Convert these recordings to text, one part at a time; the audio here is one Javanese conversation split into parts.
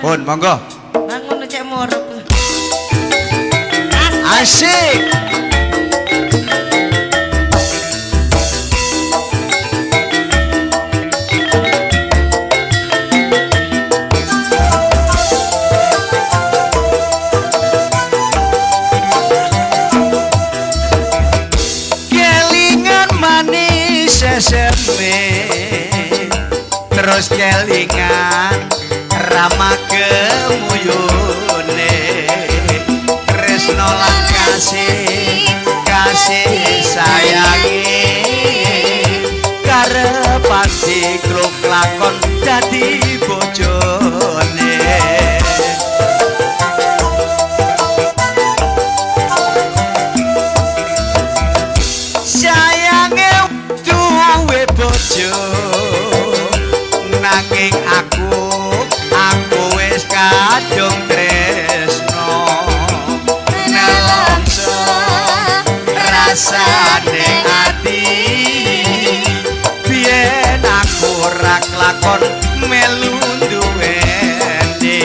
Pun monggo. Bangun cek murup. Asik. Kelingan manis SMP terus kelingan rama kemuyune tresno lan kasih sayangi karepati kluk lakon dadi bojone sayange duwe bojo nanging aku wis kadung tresno nelongso rasane ati biyen aku ora kelakon melu duweni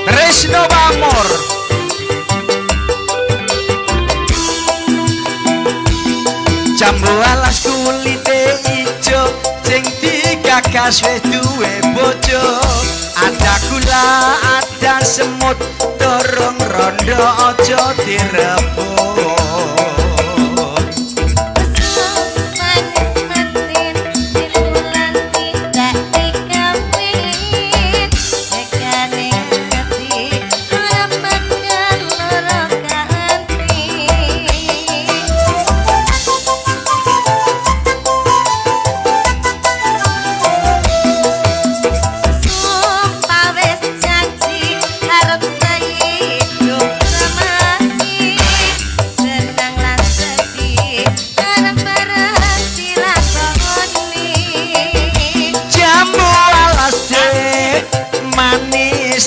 tresno pamor jambu alas kulite ijo sing digagas wis duwe bojo ada gula ada semut dorong rondo aja direbut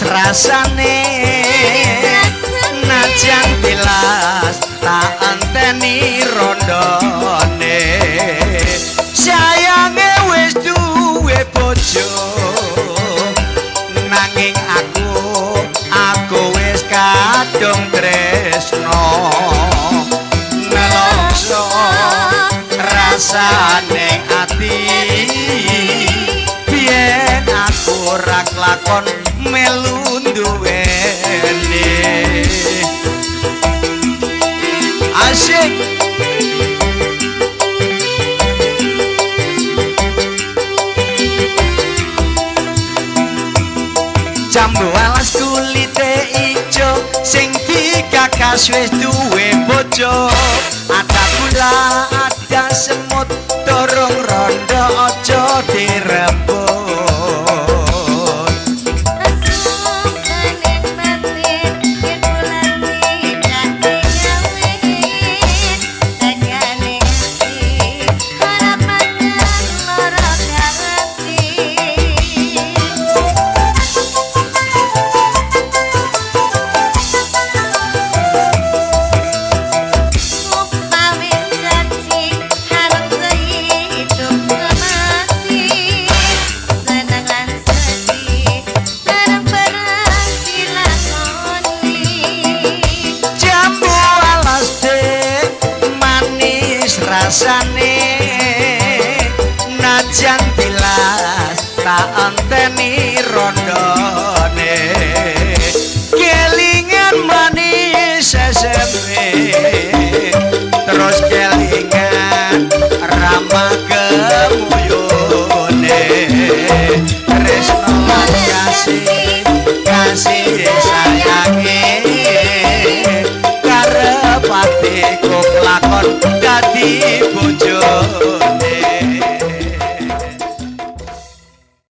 rasane najan tilas tak enteni rondone sayange wis duwe bojo nanging aku wis kadung tresno nelongso rasane ati biyen aku ora kelakon melu duweni asik jambu alas kulite ijo sing digagas wis duwe bojo ada gula ada semut dorong rondo aja direbut rasane najan tilas tak enteni rondone kelingan manis SMP terus kelingan rama kemuyune tresno lan kasih sayangi karepati kok lakon dadi